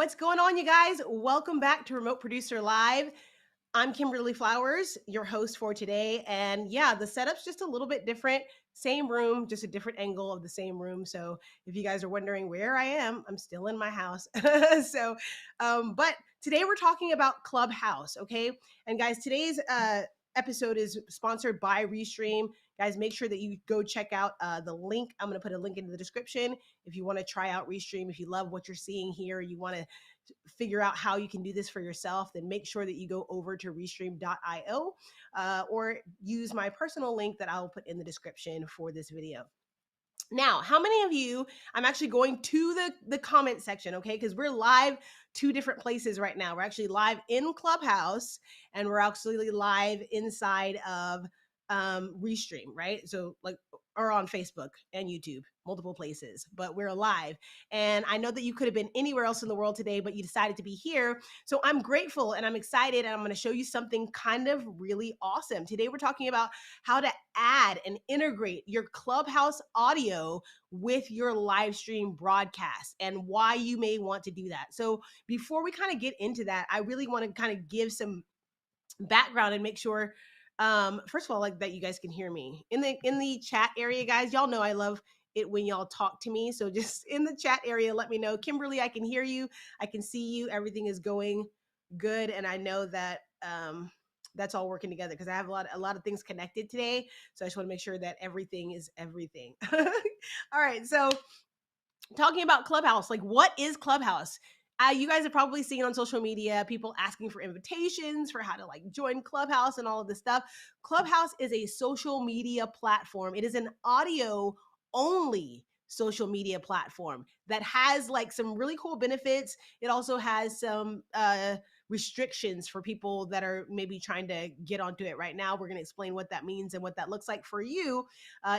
What's going on, you guys? Welcome back to Remote Producer Live. I'm Kimberly Flowers, your host for today. And yeah, the setup's just a little bit different. Same room, just a different angle of the same room. So if you guys are wondering where I am, I'm still in my house. But today we're talking about Clubhouse, okay? And guys, today's episode is sponsored by Restream. Guys, make sure that you go check out the link. I'm going to put a link in the description if you want to try out Restream. If you love what you're seeing here, you want to figure out how you can do this for yourself, then make sure that you go over to restream.io or use my personal link that I'll put in the description for this video. Now, how many of you, I'm actually going to the comment section, okay? Because we're live two different places right now. We're actually live in Clubhouse and we're actually live inside of Restream, right? So like, or on Facebook and YouTube, multiple places, but we're live. And I know that you could have been anywhere else in the world today, but you decided to be here. So I'm grateful and I'm excited and I'm going to show you something kind of really awesome. Today we're talking about how to add and integrate your Clubhouse audio with your live stream broadcast and why you may want to do that. So before we kind of get into that, I really want to kind of give some background and make sure first of all, like, that you guys can hear me in the chat area. Guys, y'all know I love it when y'all talk to me, so just in the chat area let me know. Kimberly, I can hear you, I can see you, everything is going good, and I know that that's all working together because I have a lot of things connected today, so I just want to make sure that everything is everything. All right, so talking about Clubhouse, like, what is Clubhouse? You guys have probably seen on social media people asking for invitations for how to like join Clubhouse and all of this stuff. Clubhouse is a social media platform. It is an audio only social media platform that has like some really cool benefits. It also has some restrictions for people that are maybe trying to get onto it right now. We're going to explain what that means and what that looks like for you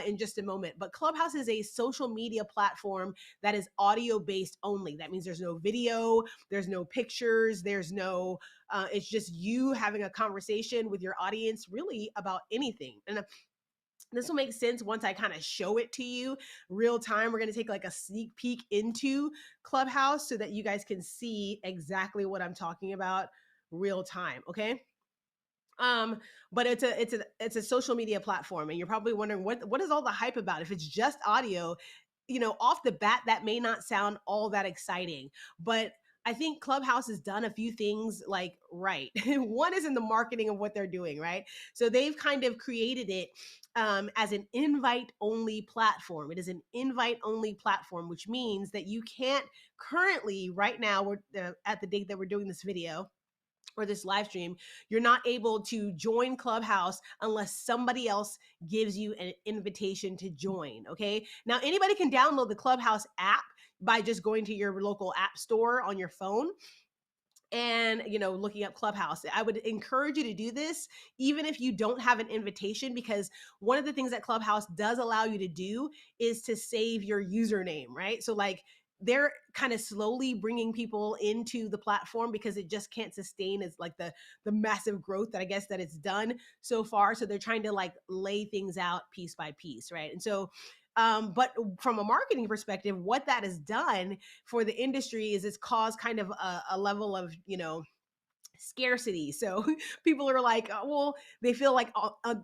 in just a moment. But Clubhouse is a social media platform that is audio based only. That means there's no video, there's no pictures, there's no, it's just you having a conversation with your audience really about anything. And this will make sense once I kind of show it to you real time. We're going to take like a sneak peek into Clubhouse so that you guys can see exactly what I'm talking about real time. Okay. But it's a social media platform, and you're probably wondering what is all the hype about? If it's just audio, off the bat, that may not sound all that exciting, but I think Clubhouse has done a few things like right. One is in the marketing of what they're doing, right? So they've kind of created it as an invite only platform. It is an invite only platform, which means that you can't currently, right now, we're at the date that we're doing this video or this live stream, you're not able to join Clubhouse unless somebody else gives you an invitation to join. Okay. Now, anybody can download the Clubhouse app by just going to your local app store on your phone and looking up Clubhouse. I would encourage you to do this even if you don't have an invitation, because one of the things that Clubhouse does allow you to do is to save your username, right? So like, they're kind of slowly bringing people into the platform because it just can't sustain as like the massive growth that I guess that it's done so far. So they're trying to like lay things out piece by piece, right? And so but from a marketing perspective, what that has done for the industry is it's caused kind of a level of scarcity. So people are like, well, they feel like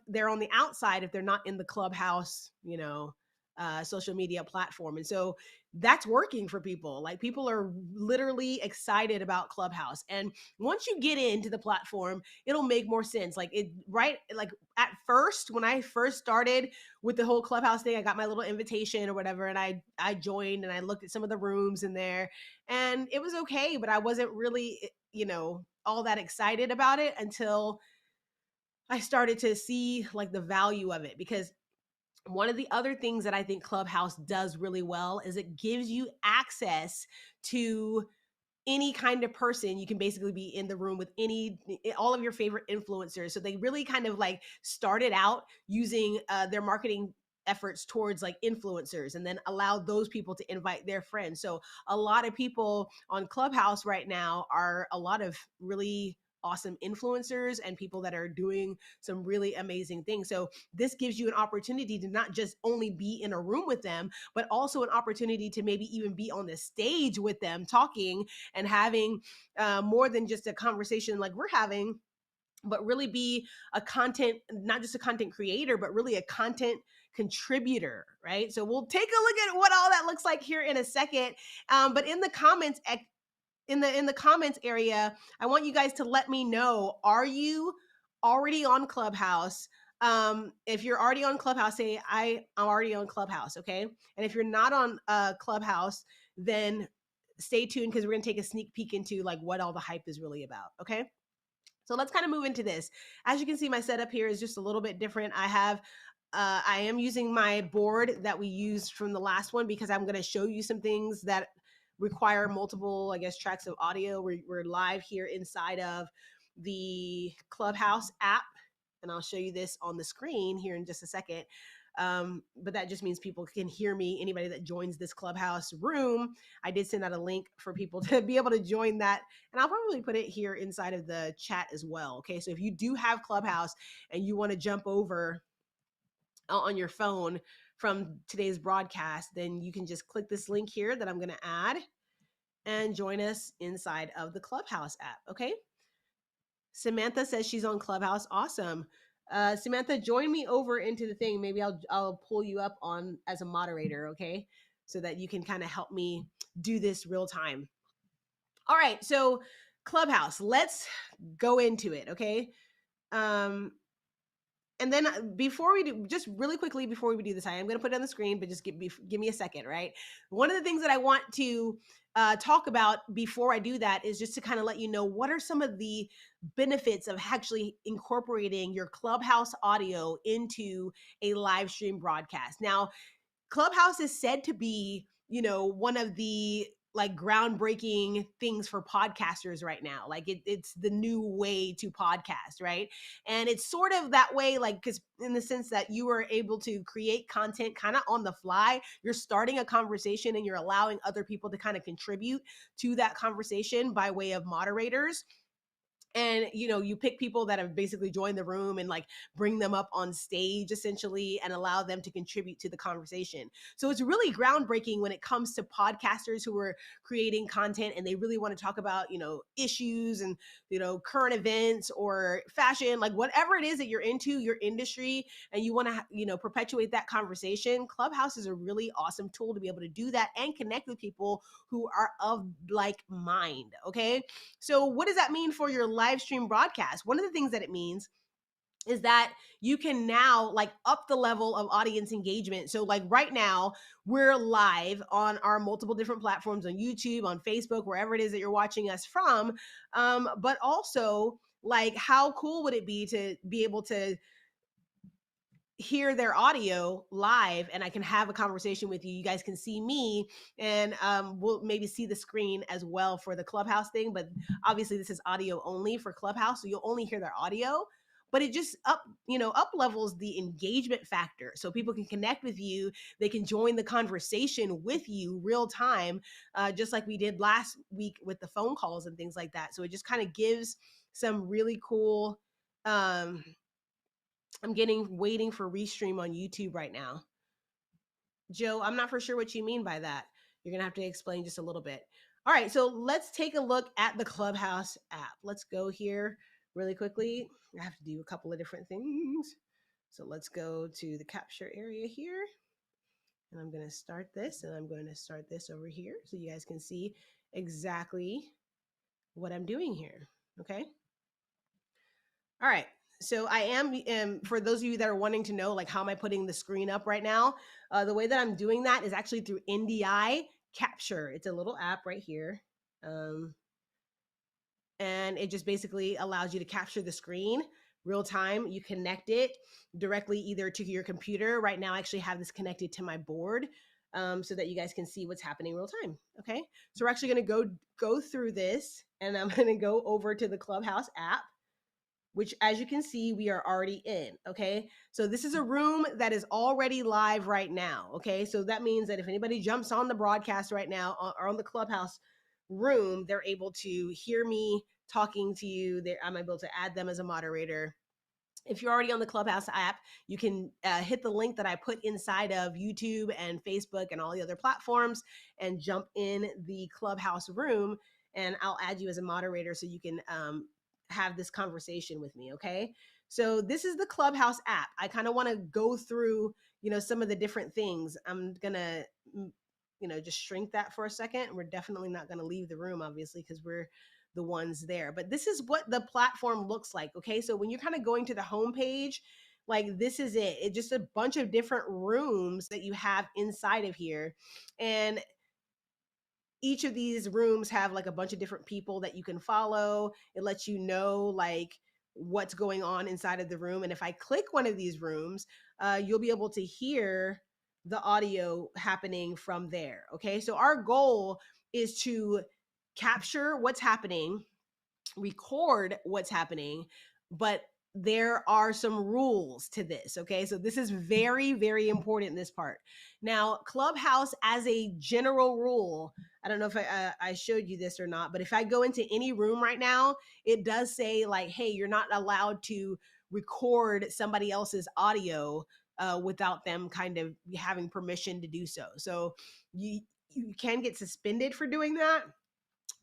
they're on the outside if they're not in the Clubhouse social media platform. And so that's working for people. Like, people are literally excited about Clubhouse, and once you get into the platform, it'll make more sense. Like, it right, like at first, when I first started with the whole Clubhouse thing, I got my little invitation or whatever, and I joined and I looked at some of the rooms in there, and it was okay, but I wasn't really all that excited about it until I started to see like the value of it. Because one of the other things that I think Clubhouse does really well is it gives you access to any kind of person. You can basically be in the room with all of your favorite influencers. So they really kind of like started out using their marketing efforts towards like influencers, and then allow those people to invite their friends. So a lot of people on Clubhouse right now are a lot of really awesome influencers and people that are doing some really amazing things. So this gives you an opportunity to not just only be in a room with them, but also an opportunity to maybe even be on the stage with them talking and having more than just a conversation like we're having, but really be a content, not just a content creator, but really a content contributor, right? So we'll take a look at what all that looks like here in a second. But in the comments, in the comments area, I want you guys to let me know, are you already on Clubhouse? If you're already on Clubhouse, say I'm already on Clubhouse, okay? And if you're not on Clubhouse, then stay tuned because we're gonna take a sneak peek into like what all the hype is really about, okay? So let's kind of move into this. As you can see, my setup here is just a little bit different. I am using my board that we used from the last one because I'm going to show you some things that require multiple, I guess, tracks of audio. We're live here inside of the Clubhouse app, and I'll show you this on the screen here in just a second. But that just means people can hear me. Anybody that joins this Clubhouse room, I did send out a link for people to be able to join that. And I'll probably put it here inside of the chat as well. Okay. So if you do have Clubhouse and you want to jump over on your phone from today's broadcast, then you can just click this link here that I'm going to add and join us inside of the Clubhouse app. Okay. Samantha says she's on Clubhouse. Awesome. Samantha, join me over into the thing. Maybe I'll pull you up on as a moderator, okay? So that you can kind of help me do this real time. All right, so Clubhouse, let's go into it, okay? And then before we do, just really quickly before we do this, I am going to put it on the screen, but just give me a second, right? One of the things that I want to talk about before I do that is just to kind of let you know what are some of the benefits of actually incorporating your Clubhouse audio into a live stream broadcast. Now, Clubhouse is said to be, one of the like groundbreaking things for podcasters right now. Like it's the new way to podcast, right? And it's sort of that way, like, because in the sense that you are able to create content kind of on the fly. You're starting a conversation and you're allowing other people to kind of contribute to that conversation by way of moderators. And you pick people that have basically joined the room and like bring them up on stage essentially and allow them to contribute to the conversation. So it's really groundbreaking when it comes to podcasters who are creating content and they really want to talk about issues and current events or fashion, like whatever it is that you're into, your industry, and you want to perpetuate that conversation. Clubhouse is a really awesome tool to be able to do that and connect with people who are of like mind. Okay, so what does that mean for your live stream broadcast? One of the things that it means is that you can now like up the level of audience engagement. So like right now we're live on our multiple different platforms, on YouTube, on Facebook, wherever it is that you're watching us from. But also, like, how cool would it be to be able to hear their audio live and I can have a conversation with you. You guys can see me and we'll maybe see the screen as well for the Clubhouse thing. But obviously this is audio only for Clubhouse. So you'll only hear their audio, but it just up levels the engagement factor. So people can connect with you. They can join the conversation with you real time, just like we did last week with the phone calls and things like that. So it just kind of gives some really cool, I'm waiting for restream on YouTube right now. Joe, I'm not for sure what you mean by that. You're going to have to explain just a little bit. All right, so let's take a look at the Clubhouse app. Let's go here really quickly. I have to do a couple of different things. So let's go to the capture area here. And I'm going to start this, and I'm going to start this over here so you guys can see exactly what I'm doing here. Okay. All right. So I am, for those of you that are wanting to know, like, how am I putting the screen up right now? The way that I'm doing that is actually through Ndi Capture. It's a little app right here. And it just basically allows you to capture the screen real time. You connect it directly either to your computer. Right now, I actually have this connected to my board so that you guys can see what's happening real time. Okay. So we're actually going to go through this, and I'm going to go over to the Clubhouse app, which, as you can see, we are already in. Okay. So this is a room that is already live right now. Okay. So that means that if anybody jumps on the broadcast right now or on the Clubhouse room, they're able to hear me talking to you, I'm able to add them as a moderator. If you're already on the Clubhouse app, you can hit the link that I put inside of YouTube and Facebook and all the other platforms and jump in the Clubhouse room, and I'll add you as a moderator so you can have this conversation with me, okay? So this is the Clubhouse app. I kind of want to go through, some of the different things. I'm going to, just shrink that for a second. We're definitely not going to leave the room, obviously, because we're the ones there. But this is what the platform looks like, okay? So when you're kind of going to the homepage, like this is it. It's just a bunch of different rooms that you have inside of here. And each of these rooms have like a bunch of different people that you can follow. It lets you know like what's going on inside of the room. And if I click one of these rooms, you'll be able to hear the audio happening from there. Okay. So our goal is to capture what's happening, record what's happening, but there are some rules to this. Okay. So this is very, very important, this part. Now, Clubhouse, as a general rule, I don't know if I showed you this or not, but if I go into any room right now, it does say like, hey, you're not allowed to record somebody else's audio without them kind of having permission to do so. So you can get suspended for doing that.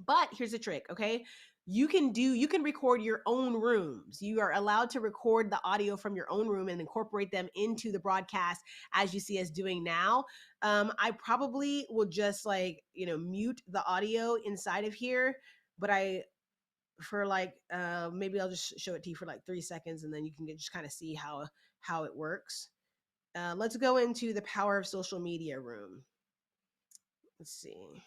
But here's the trick, okay? You can record your own rooms. You are allowed to record the audio from your own room and incorporate them into the broadcast as you see us doing now. I probably will just mute the audio inside of here, but maybe I'll just show it to you for like 3 seconds and then you can just kind of see how it works. Let's go into the power of social media room. Let's see.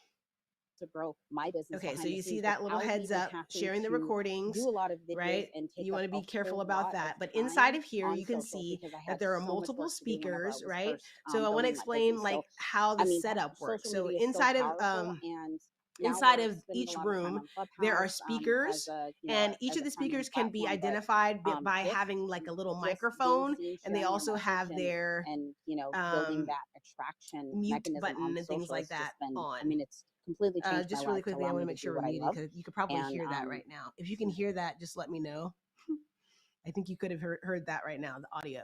To grow my business. Okay, so you see that little heads up, sharing the recordings, do a lot of videos, right? And you want to be careful about that. But inside of here, you can see that there are multiple speakers, right? So I want to explain how the setup works. So inside of each room, there are speakers, and each of the speakers can be identified by having like a little microphone, and they also have their building that attraction mute button and things like that on. It's completely changed just my really life quickly, I want to make sure we're muted because you could probably hear that right now. If you can hear that, just let me know. I think you could have heard that right now, the audio.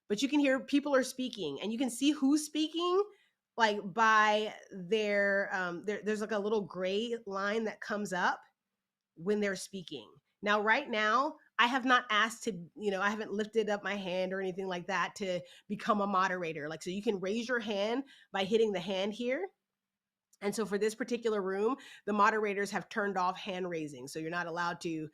But you can hear people are speaking, and you can see who's speaking like by their there's like a little gray line that comes up when they're speaking. Now, right now, I have not asked to, I haven't lifted up my hand or anything like that to become a moderator. So you can raise your hand by hitting the hand here. And so for this particular room, the moderators have turned off hand raising. So you're not allowed to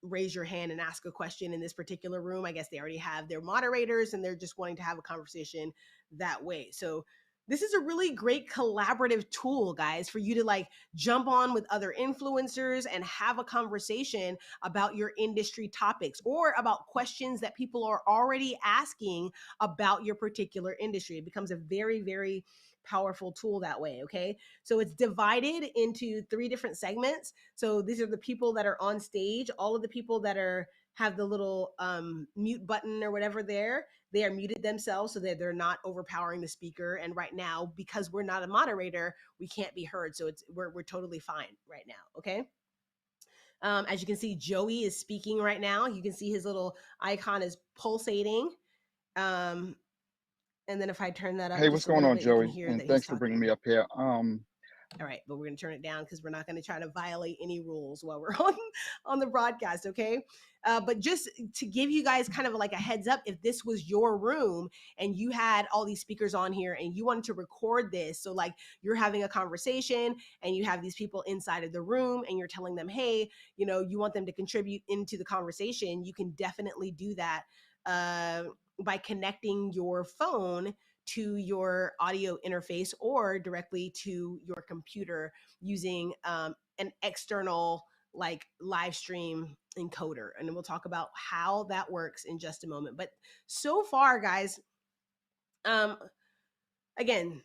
raise your hand and ask a question in this particular room. I guess they already have their moderators and they're just wanting to have a conversation that way. So this is a really great collaborative tool, guys, for you to jump on with other influencers and have a conversation about your industry topics or about questions that people are already asking about your particular industry. It becomes a very, very powerful tool that way. Okay. So it's divided into 3 different segments. So these are the people that are on stage, all of the people that have the little mute button or whatever there, they are muted themselves so that they're not overpowering the speaker. And right now, because we're not a moderator, we can't be heard. So we're totally fine right now. Okay. As you can see, Joey is speaking right now. You can see his little icon is pulsating. And then if I turn that up, hey, what's going on, Joey? And thanks for bringing me up here. All right, but we're going to turn it down because we're not going to try to violate any rules while we're on the broadcast, okay? But just to give you guys kind of like a heads up, if this was your room and you had all these speakers on here and you wanted to record this, so you're having a conversation and you have these people inside of the room and you're telling them, hey, you want them to contribute into the conversation, you can definitely do that by connecting your phone to your audio interface or directly to your computer using an external live stream encoder. And we'll talk about how that works in just a moment. But so far, guys, again,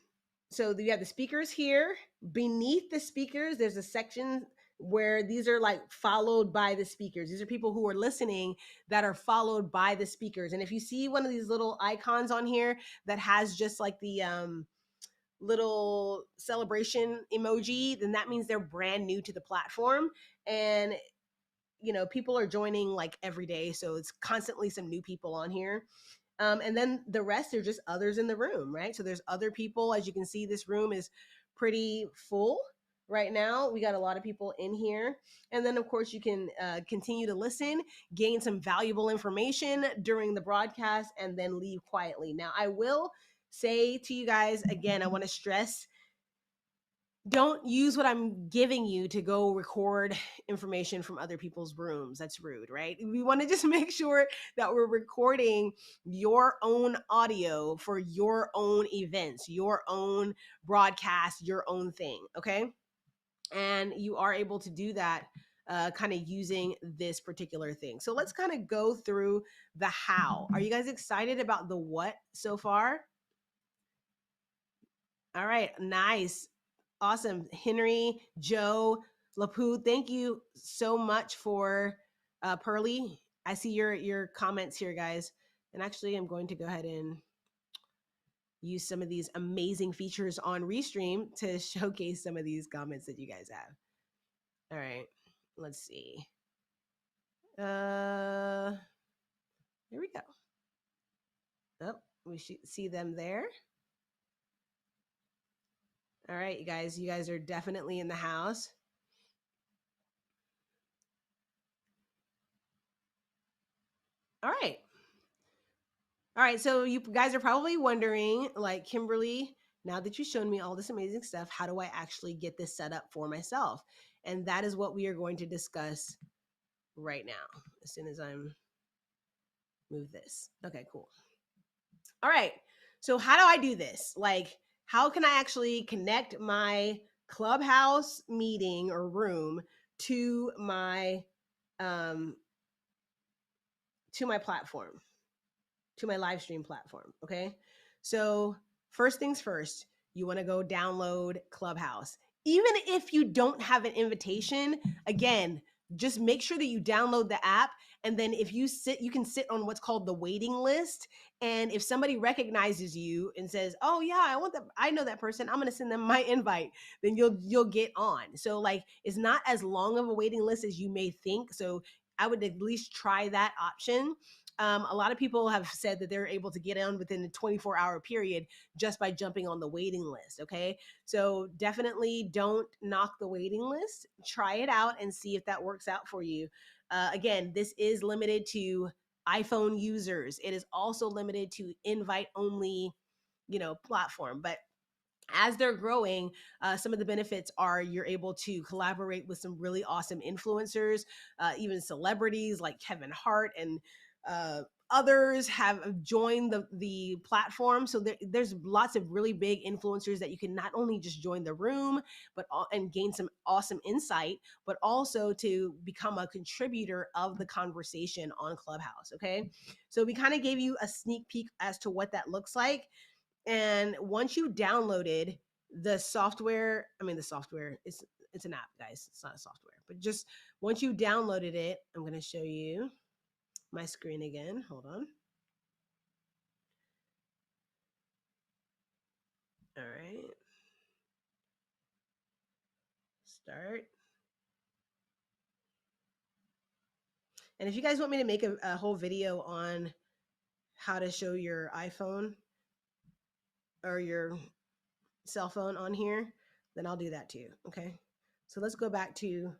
so you have the speakers here. Beneath the speakers, there's a section where these are followed by the speakers. These are people who are listening that are followed by the speakers. And if you see one of these little icons on here that has just the little celebration emoji, then that means they're brand new to the platform. And people are joining like every day, so it's constantly some new people on here. And then the rest are just others in the room, right? So there's other people. As you can see, this room is pretty full right now. We got a lot of people in here. And then, of course, you can continue to listen, gain some valuable information during the broadcast, and then leave quietly. Now, I will say to you guys, again, I want to stress, don't use what I'm giving you to go record information from other people's rooms. That's rude, right? We want to just make sure that we're recording your own audio for your own events, your own broadcast, your own thing, okay? And you are able to do that kind of using this particular thing. So let's kind of go through the how. Are you guys excited about the what so far? All right, nice. Awesome. Henry, Joe, Lapu, thank you so much for Pearly. I see your comments here, guys. And actually, I'm going to go ahead and use some of these amazing features on Restream to showcase some of these comments that you guys have. All right, let's see. There we go. Oh, we should see them there. All right, you guys are definitely in the house. All right, so you guys are probably wondering, like, Kimberly, now that you've shown me all this amazing stuff, how do I actually get this set up for myself? And that is what we are going to discuss right now, as soon as I'm move this. Okay, cool. All right, so how do I do this? Like, how can I actually connect my Clubhouse meeting or room to my platform, to my live stream platform? Okay, so first things first, you want to go download Clubhouse. Even if you don't have an invitation, again, just make sure that you download the app. And then if you can sit on what's called the waiting list. And if somebody recognizes you and says, oh yeah, I know that person, I'm going to send them my invite, then you'll get on. So like, it's not as long of a waiting list as you may think. So I would at least try that option. A lot of people have said that they're able to get on within a 24-hour period just by jumping on the waiting list. Okay. So definitely don't knock the waiting list. Try it out and see if that works out for you. Again, this is limited to iPhone users. It is also limited to invite only, platform. But as they're growing, some of the benefits are you're able to collaborate with some really awesome influencers, even celebrities like Kevin Hart and others have joined the platform. So there's lots of really big influencers that you can not only just join the room, and gain some awesome insight, but also to become a contributor of the conversation on Clubhouse. Okay, so we kind of gave you a sneak peek as to what that looks like. And once you downloaded the software, it's an app, guys. It's not a software, but just once you downloaded it, I'm going to show you my screen again. Hold on. All right. Start. And if you guys want me to make a whole video on how to show your iPhone or your cell phone on here, then I'll do that too. Okay. So let's go back to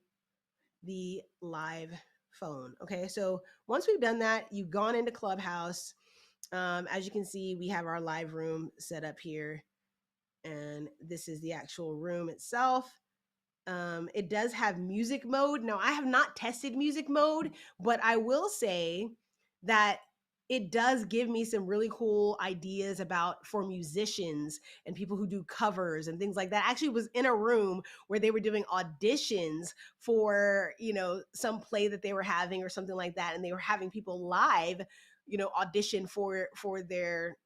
the live phone. Okay. So once we've done that, you've gone into Clubhouse. As you can see, we have our live room set up here. And this is the actual room itself. It does have music mode. Now, I have not tested music mode, but I will say that it does give me some really cool ideas for musicians and people who do covers and things like that. I actually was in a room where they were doing auditions for, some play that they were having or something like that. And they were having people live, audition for their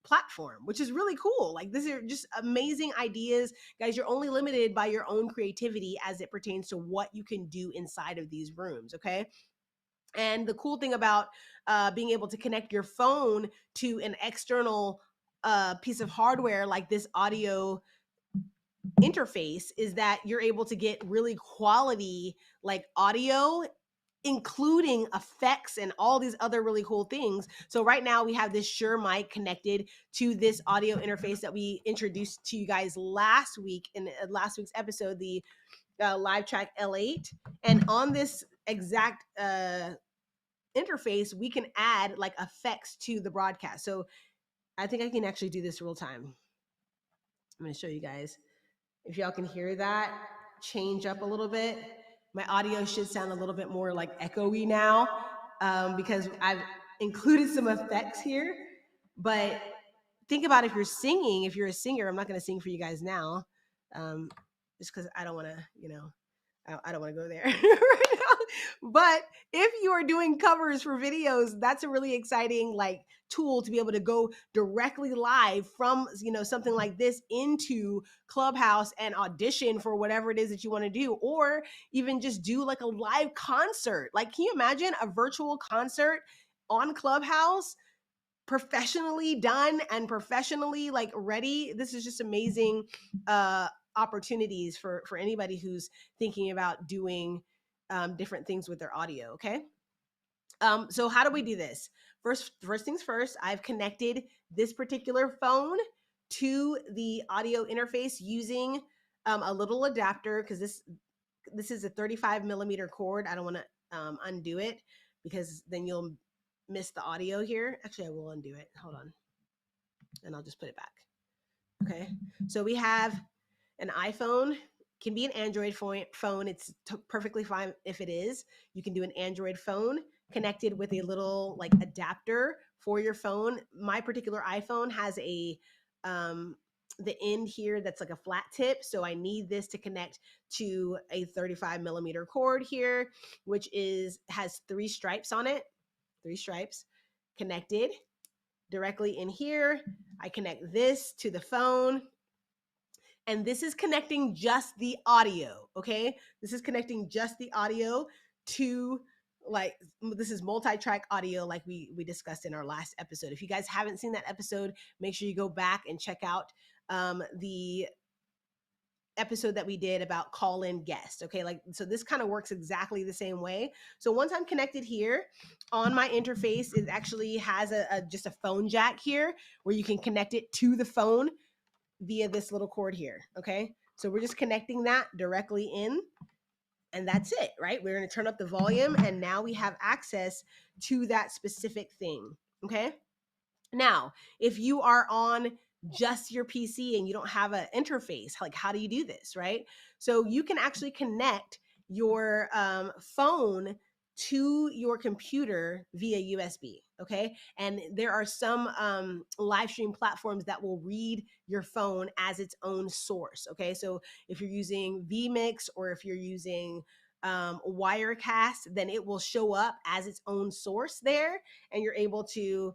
platform, which is really cool. Like, these are just amazing ideas. Guys, you're only limited by your own creativity as it pertains to what you can do inside of these rooms, okay? And the cool thing about being able to connect your phone to an external piece of hardware like this audio interface is that you're able to get really quality like audio, including effects and all these other really cool things. So right now we have this Shure mic connected to this audio interface that we introduced to you guys last week in last week's episode, the Live Track L8. And on this exact interface, we can add like effects to the broadcast. So I think I can actually do this real time. I'm going to show you guys. If y'all can hear that change up a little bit, my audio should sound a little bit more like echoey now because I've included some effects here. But think about if you're singing, if you're a singer, I'm not going to sing for you guys now just because I don't want to, you know, I don't want to go there right now. But if you are doing covers for videos, that's a really exciting like tool to be able to go directly live from, you know, something like this into Clubhouse and audition for whatever it is that you want to do, or even just do like a live concert. Like, can you imagine a virtual concert on Clubhouse, professionally done and professionally like ready? This is just amazing opportunities for anybody who's thinking about doing different things with their audio. Okay. So how do we do this? First things first, I've connected this particular phone to the audio interface using a little adapter, because this is a 35 millimeter cord. I don't want to undo it because then you'll miss the audio here. Actually, I will undo it. Hold on. And I'll just put it back. Okay. So we have an iPhone, can be an Android phone. It's perfectly fine if it is. You can do an Android phone connected with a little like adapter for your phone. My particular iPhone has a the end here that's like a flat tip, so I need this to connect to a 35 millimeter cord here, which has 3 stripes on it. 3 stripes connected directly in here. I connect this to the phone. And this is connecting just the audio, okay? This is connecting just the audio to, like, this is multi-track audio like we discussed in our last episode. If you guys haven't seen that episode, make sure you go back and check out the episode that we did about call-in guests, okay? Like, so this kind of works exactly the same way. So once I'm connected here on my interface, it actually has just a phone jack here where you can connect it to the phone via this little cord here, okay? So we're just connecting that directly in, and that's it, right? We're gonna turn up the volume, and now we have access to that specific thing, okay? Now, if you are on just your PC and you don't have an interface, like how do you do this, right? So you can actually connect your phone to your computer via USB, okay? And there are some live stream platforms that will read your phone as its own source, okay? So if you're using vMix or if you're using Wirecast, then it will show up as its own source there, and you're able to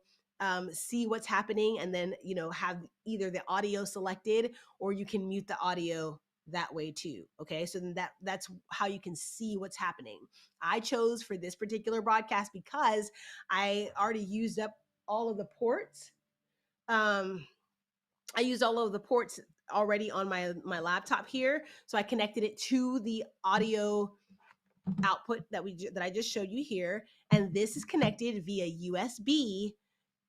see what's happening, and then, you know, have either the audio selected or you can mute the audio that way too. Okay. So then that's how you can see what's happening. I chose for this particular broadcast because I already used up all of the ports. I used all of the ports already on my laptop here. So I connected it to the audio output that I just showed you here. And this is connected via USB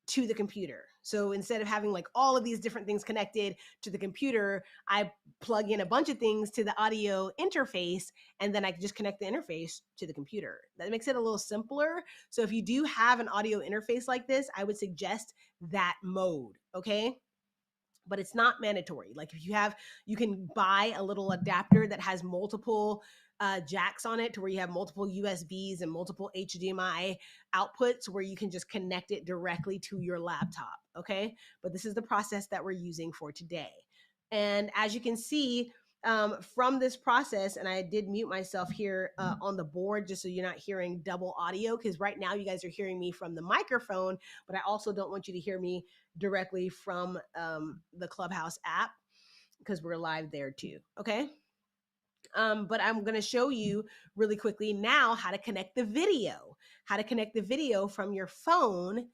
to the computer. So instead of having like all of these different things connected to the computer, I plug in a bunch of things to the audio interface, and then I can just connect the interface to the computer. That makes it a little simpler. So if you do have an audio interface like this, I would suggest that mode, okay? But it's not mandatory. Like if you can buy a little adapter that has multiple jacks on it to where you have multiple USBs and multiple HDMI outputs where you can just connect it directly to your laptop, okay? But this is the process that we're using for today. And as you can see from this process, and I did mute myself here on the board just so you're not hearing double audio, because right now you guys are hearing me from the microphone, but I also don't want you to hear me directly from the Clubhouse app because we're live there too, okay? But I'm going to show you really quickly now how to connect the video from your phone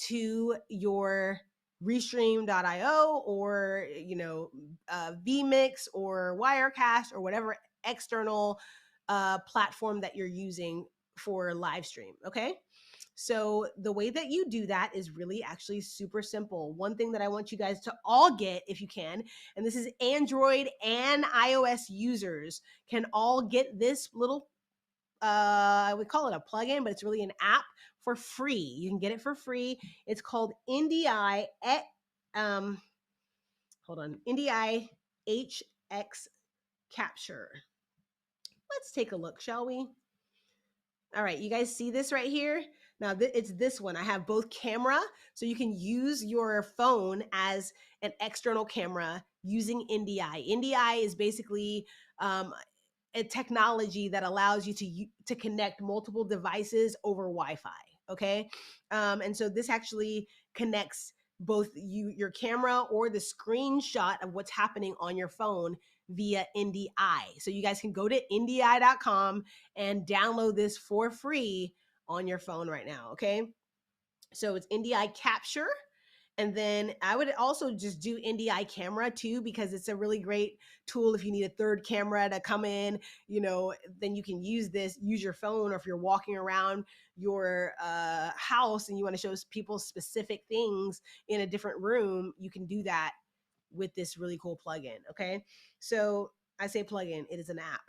to your Restream.io or, vMix or Wirecast or whatever external platform that you're using for Livestream. Okay. So the way that you do that is really actually super simple. One thing that I want you guys to all get, if you can, and this is Android and iOS users can all get this little, we call it a plugin, but it's really an app for free. You can get it for free. It's called Ndi, Ndi Capture. Let's take a look, shall we? All right, you guys see this right here? Now, it's this one. I have both camera, so you can use your phone as an external camera using Ndi. Ndi is basically a technology that allows you to connect multiple devices over Wi-Fi, okay? And so this actually connects both your camera or the screenshot of what's happening on your phone via Ndi. So you guys can go to ndi.com and download this for free on your phone right now, okay? So it's Ndi Capture. And then I would also just do Ndi Camera too, because it's a really great tool if you need a third camera to come in, then you can use your phone, or if you're walking around your house and you want to show people specific things in a different room, you can do that with this really cool plugin, okay? So I say plugin, it is an app.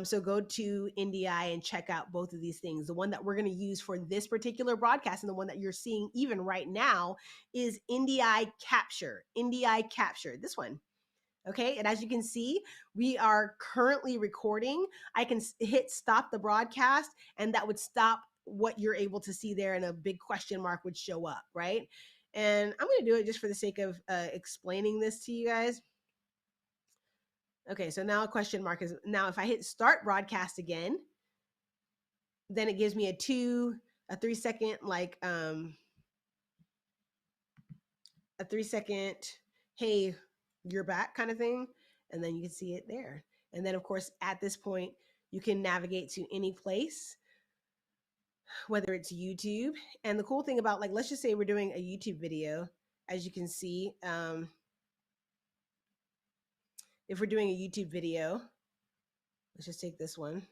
So go to Ndi and check out both of these things. The one that we're going to use for this particular broadcast and the one that you're seeing even right now is Ndi Capture. Ndi Capture, this one. Okay, and as you can see, we are currently recording. I can hit stop the broadcast, and that would stop what you're able to see there, and a big question mark would show up, right? And I'm going to do it just for the sake of explaining this to you guys. Okay, so now a question mark is, now if I hit start broadcast again, then it gives me a 3 second, like a 3 second, hey, you're back kind of thing. And then you can see it there. And then of course, at this point, you can navigate to any place, whether it's YouTube. And the cool thing about, like, let's just say we're doing a YouTube video, as you can see, if we're doing a YouTube video, let's just take this one.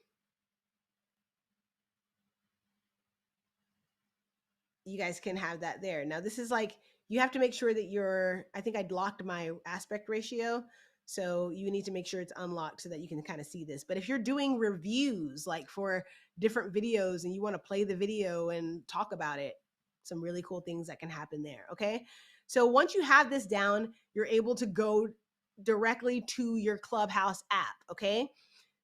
You guys can have that there. Now this is like, you have to make sure that I think I'd locked my aspect ratio. So you need to make sure it's unlocked so that you can kind of see this. But if you're doing reviews, like for different videos, and you want to play the video and talk about it, some really cool things that can happen there. Okay. So once you have this down, you're able to go directly to your Clubhouse app. Okay.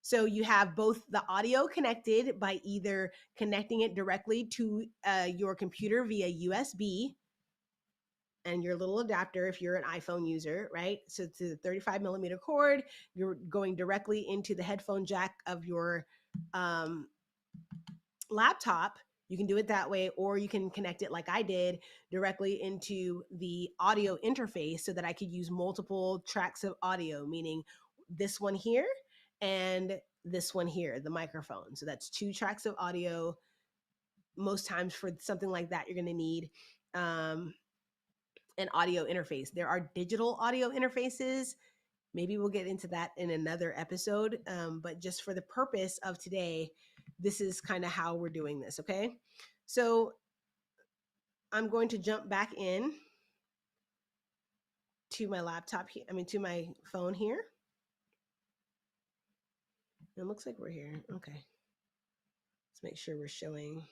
So you have both the audio connected by either connecting it directly to your computer via USB and your little adapter if you're an iPhone user, right? So to the 35 millimeter cord, you're going directly into the headphone jack of your laptop. You can do it that way, or you can connect it like I did directly into the audio interface so that I could use multiple tracks of audio, meaning this one here and this one here, the microphone. So that's 2 tracks of audio. Most times for something like that, you're going to need an audio interface. There are digital audio interfaces. Maybe we'll get into that in another episode. But just for the purpose of today, this is kind of how we're doing this. Okay. So I'm going to jump back in to my laptop here. To my phone here. It looks like we're here. Okay. Let's make sure we're showing.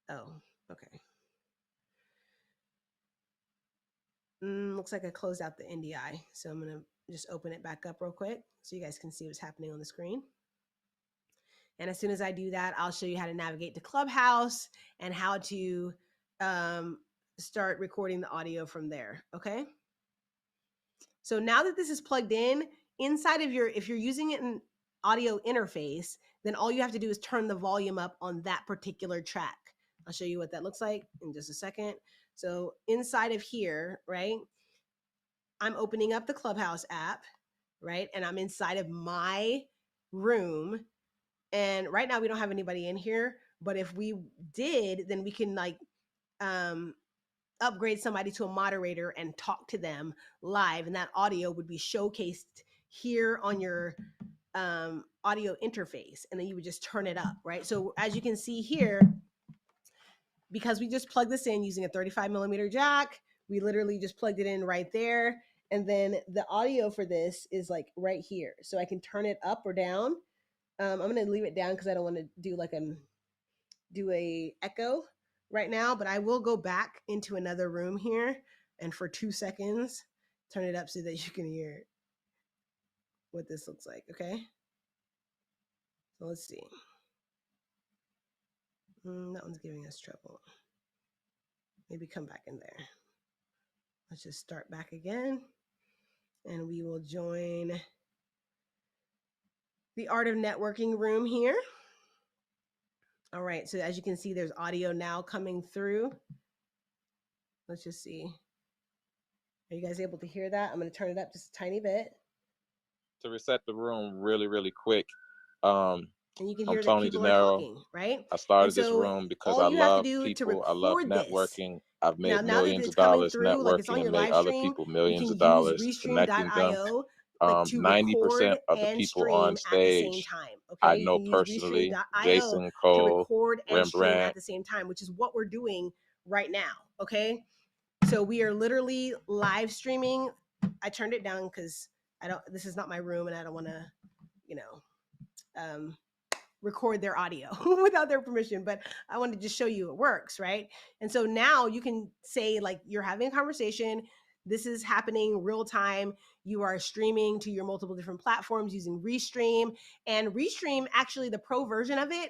Oh, okay. Looks like I closed out the Ndi. So I'm going to just open it back up real quick so you guys can see what's happening on the screen. And as soon as I do that, I'll show you how to navigate to Clubhouse and how to start recording the audio from there. Okay. So now that this is plugged in, inside of if you're using it in audio interface, then all you have to do is turn the volume up on that particular track. I'll show you what that looks like in just a second. So inside of here, right, I'm opening up the Clubhouse app, right? And I'm inside of my room. And right now we don't have anybody in here, but if we did, then we can like upgrade somebody to a moderator and talk to them live, and that audio would be showcased here on your audio interface, and then you would just turn it up, right? So as you can see here, because we just plugged this in using a 35 millimeter jack, we literally just plugged it in right there. And then the audio for this is like right here. So I can turn it up or down. I'm going to leave it down because I don't want to do like a echo right now, but I will go back into another room here and for 2 seconds, turn it up so that you can hear what this looks like. Okay. So let's see. That one's giving us trouble. Maybe come back in there. Let's just start back again, and we will join the Art of Networking room here. All right, so as you can see, there's audio now coming through. Let's just see. Are you guys able to hear that? I'm going to turn it up just a tiny bit. To reset the room really, really quick. And you can hear that people are talking, right? I started this room because I love people. I love networking. I've made millions of dollars networking and made other people millions of dollars connecting them. 90% of the people on stage I know personally. Jason, Cole, Rembrandt. At the same time, which is what we're doing right now. Okay, so we are literally live streaming. I turned it down because this is not my room, and I don't want to, record their audio without their permission, but I wanted to just show you it works, right? And so now you can say, like, you're having a conversation. This is happening real time. You are streaming to your multiple different platforms using Restream. And Restream, actually, the pro version of it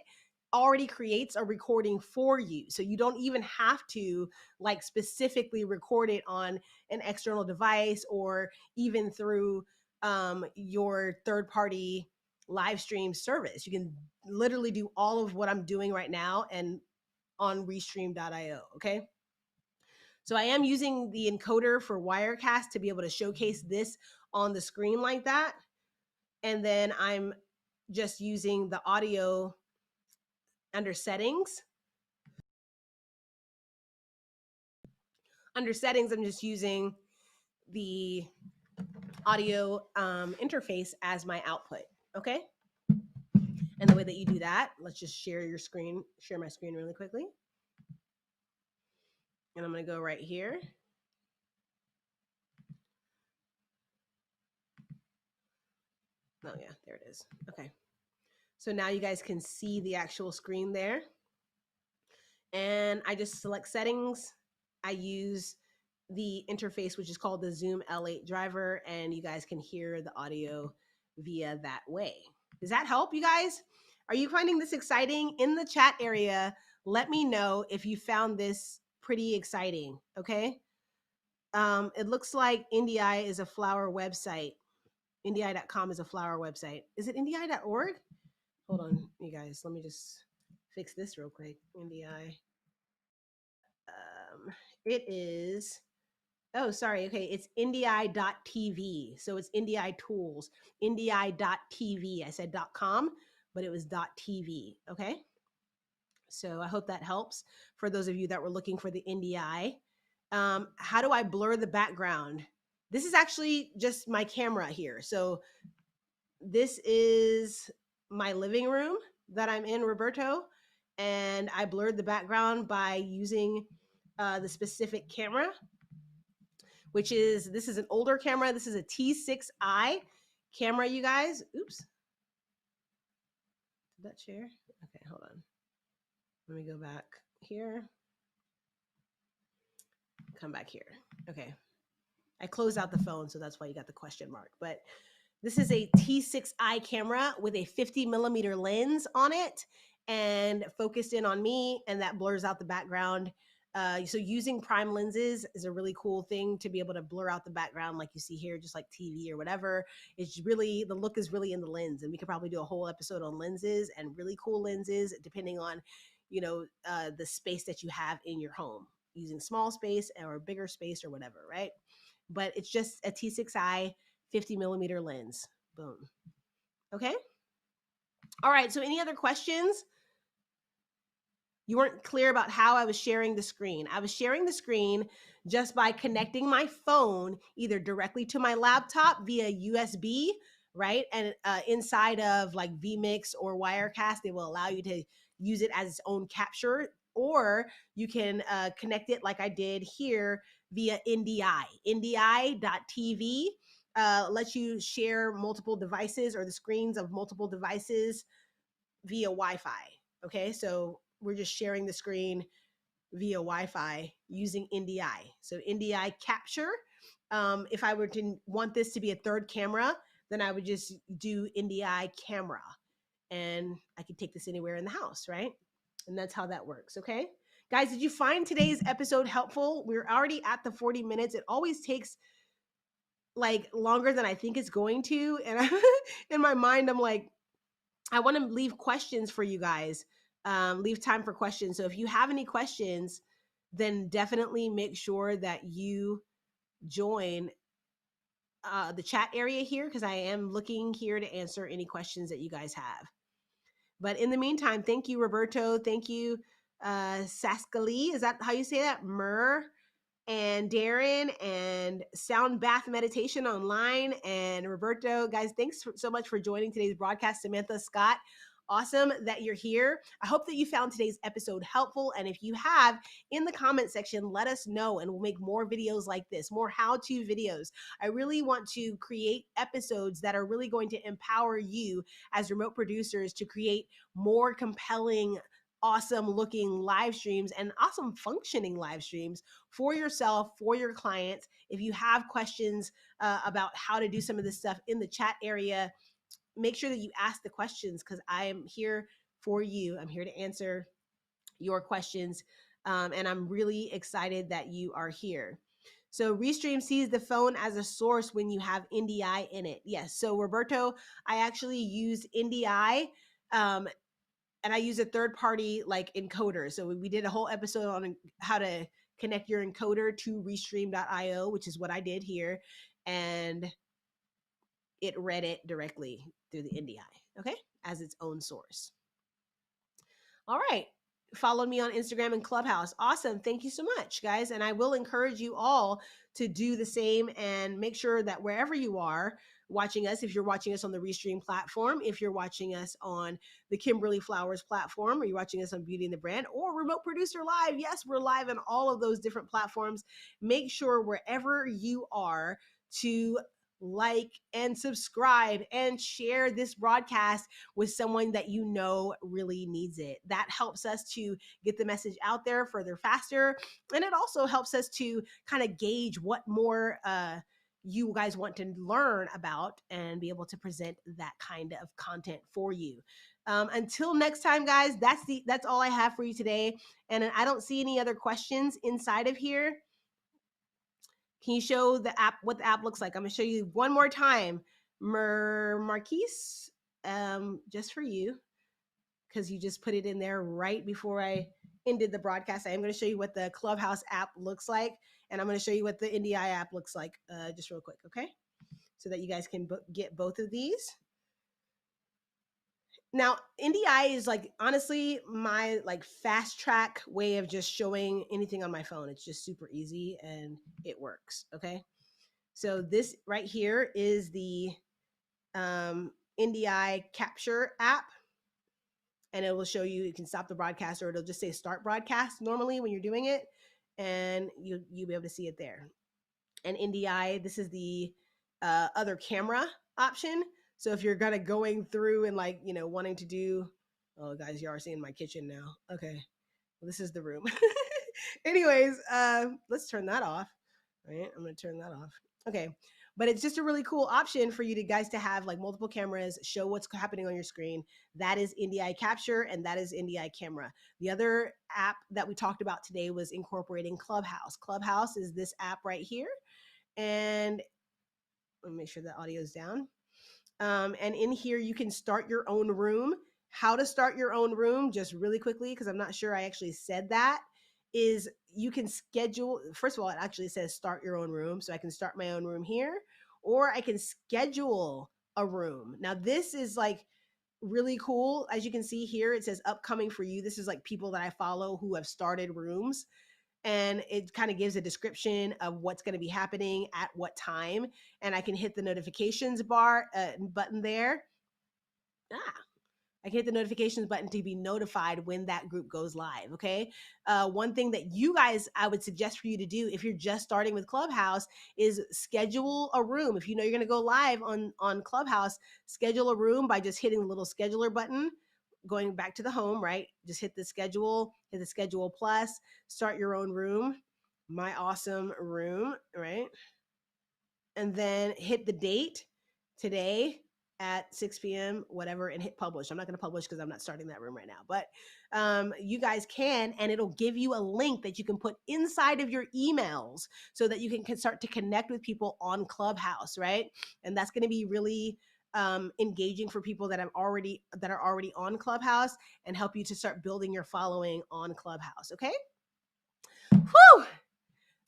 already creates a recording for you. So you don't even have to like specifically record it on an external device or even through your third-party live stream service. You can literally do all of what I'm doing right now and on restream.io. Okay. So I am using the encoder for Wirecast to be able to showcase this on the screen like that. And then I'm just using the audio under settings. Under settings, I'm just using the audio interface as my output. Okay. And the way that you do that, let's just share my screen really quickly. And I'm going to go right here. Oh yeah, there it is. Okay. So now you guys can see the actual screen there. And I just select settings. I use the interface, which is called the Zoom L8 driver, and you guys can hear the audio via that way. Does that help, you guys? Are you finding this exciting? In the chat area, let me know if you found this pretty exciting, okay? It looks like Ndi is a flower website. Ndi.com is a flower website. Is it Ndi.org? Hold on, you guys. Let me just fix this real quick. Ndi. It is, oh, sorry. Okay, it's Ndi.tv. So it's Ndi Tools. Ndi.tv. I said .com, but it was .tv. Okay. So I hope that helps for those of you that were looking for the Ndi. How do I blur the background? This is actually just my camera here. So this is my living room that I'm in, Roberto, and I blurred the background by using the specific camera, which is, this is an older camera. This is a T6i camera, you guys. Oops. Did that share? Okay, hold on. Let me go back here. Come back here. Okay. I closed out the phone, so that's why you got the question mark. But this is a T6i camera with a 50 millimeter lens on it and focused in on me, and that blurs out the background. So using prime lenses is a really cool thing to be able to blur out the background like you see here, just like TV or whatever. It's really, the look is really in the lens, and we could probably do a whole episode on lenses and really cool lenses depending on, you know, the space that you have in your home, using small space or bigger space or whatever, right? But it's just a T6i 50 millimeter lens. Boom. Okay. All right. So any other questions? you weren't clear about how I was sharing the screen. I was sharing the screen just by connecting my phone either directly to my laptop via USB, right? And inside of like vMix or Wirecast, they will allow you to use it as its own capture, or you can connect it like I did here via Ndi. Ndi.tv lets you share multiple devices or the screens of multiple devices via Wi-Fi. Okay, so we're just sharing the screen via Wi-Fi using Ndi. So Ndi Capture. If I were to want this to be a third camera, then I would just do Ndi Camera, and I could take this anywhere in the house, right? And that's how that works, okay? Guys, did you find today's episode helpful? We're already at the 40 minutes. It always takes like longer than I think it's going to. And in my mind, I'm like, I want to leave questions for you guys, leave time for questions. So if you have any questions, then definitely make sure that you join the chat area here, because I am looking here to answer any questions that you guys have. But in the meantime, thank you, Roberto. Thank you, Saskali. Is that how you say that? Myrrh and Darren and Sound Bath Meditation Online and Roberto. Guys, thanks so much for joining today's broadcast. Samantha, Scott, awesome that you're here. I hope that you found today's episode helpful. And if you have, in the comment section, let us know, and we'll make more videos like this, more how-to videos. I really want to create episodes that are really going to empower you as remote producers to create more compelling, awesome looking live streams and awesome functioning live streams for yourself, for your clients. If you have questions about how to do some of this stuff in the chat area, make sure that you ask the questions, because I am here for you. I'm here to answer your questions. And I'm really excited that you are here. So Restream sees the phone as a source when you have Ndi in it. Yes. So Roberto, I actually use Ndi. And I use a third party like encoder. So we did a whole episode on how to connect your encoder to restream.io, which is what I did here. And it read it directly through the Ndi, okay, as its own source. All right. Follow me on Instagram and Clubhouse. Awesome. Thank you so much, guys. And I will encourage you all to do the same, and make sure that wherever you are watching us, if you're watching us on the Restream platform, if you're watching us on the Kimberly Flowers platform, or you're watching us on Beauty and the Brand or Remote Producer Live, yes, we're live on all of those different platforms. Make sure wherever you are to like and subscribe and share this broadcast with someone that you know really needs it. That helps us to get the message out there further, faster. And it also helps us to kind of gauge what more you guys want to learn about, and be able to present that kind of content for you. Until next time, guys, that's all I have for you today. And I don't see any other questions inside of here. Can you show the app, what the app looks like? I'm gonna show you one more time. Marquise, just for you, because you just put it in there right before I ended the broadcast. I am gonna show you what the Clubhouse app looks like, and I'm gonna show you what the Ndi app looks like just real quick, okay? So that you guys can get both of these. Now, Ndi is like, honestly, my like fast track way of just showing anything on my phone. It's just super easy and it works, okay? So this right here is the Ndi Capture App, and it will show you can stop the broadcast, or it'll just say start broadcast normally when you're doing it, and you'll be able to see it there. And Ndi, this is the other camera option. So if you're going through and like, you know, wanting to do, oh guys, you are seeing my kitchen now. Okay, well, this is the room. Anyways, let's turn that off. All right, I'm gonna turn that off. Okay, but it's just a really cool option for you guys to have like multiple cameras, show what's happening on your screen. That is Ndi Capture, and that is Ndi Camera. The other app that we talked about today was incorporating Clubhouse. Clubhouse is this app right here. And let me make sure the audio is down. And in here, you can start your own room. How to start your own room, just really quickly, because I'm not sure I actually said that, is you can schedule, first of all, it actually says start your own room. So I can start my own room here, or I can schedule a room. Now this is like really cool. As you can see here, it says upcoming for you. This is like people that I follow who have started rooms. And it kind of gives a description of what's going to be happening at what time. And I can hit the notifications bar button there. I can hit the notifications button to be notified when that group goes live. Okay. One thing that you guys, I would suggest for you to do if you're just starting with Clubhouse is schedule a room. If you know you're going to go live on Clubhouse, schedule a room by just hitting the little scheduler button, going back to the home, right? Just hit the schedule plus, start your own room, my awesome room, right? And then hit the date today at 6 p.m., whatever, and hit publish. I'm not going to publish because I'm not starting that room right now, but you guys can, and it'll give you a link that you can put inside of your emails so that you can start to connect with people on Clubhouse, right? And that's going to be really engaging for people that are already on Clubhouse and help you to start building your following on Clubhouse. Okay. Whew.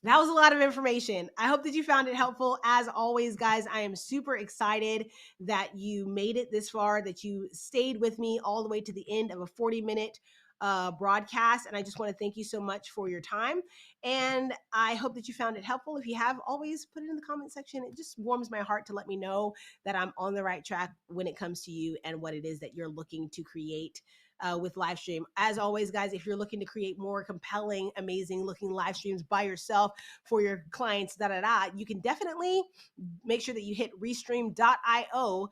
That was a lot of information. I hope that you found it helpful. As always, guys, I am super excited that you made it this far, that you stayed with me all the way to the end of a 40-minute broadcast. And I just want to thank you so much for your time. And I hope that you found it helpful. If you have, always put it in the comment section. It just warms my heart to let me know that I'm on the right track when it comes to you and what it is that you're looking to create with Livestream. As always, guys, if you're looking to create more compelling, amazing looking live streams by yourself for your clients, you can definitely make sure that you hit restream.io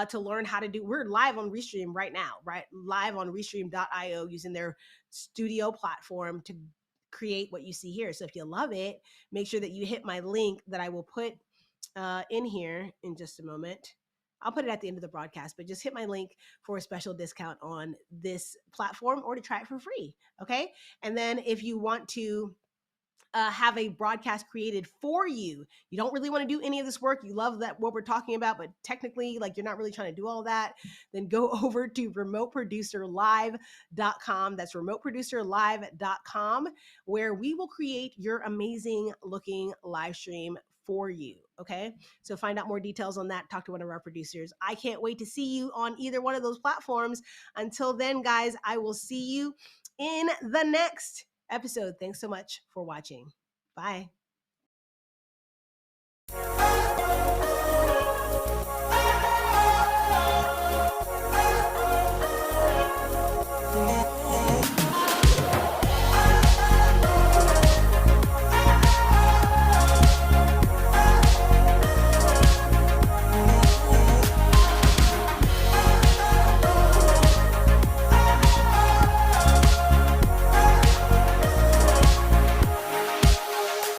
to learn how to do. We're live on Restream right now, right? Live on restream.io using their studio platform to create what you see here. So if you love it, make sure that you hit my link that I will put in here in just a moment. I'll put it at the end of the broadcast, but just hit my link for a special discount on this platform or to try it for free. Okay. And then if you want to have a broadcast created for you, you don't really want to do any of this work, you love that what we're talking about, but technically like you're not really trying to do all that, then go over to remoteproducerlive.com. That's remoteproducerlive.com, where we will create your amazing looking live stream for you. Okay. So find out more details on that. Talk to one of our producers. I can't wait to see you on either one of those platforms. Until then, guys, I will see you in the next episode. Thanks so much for watching. Bye.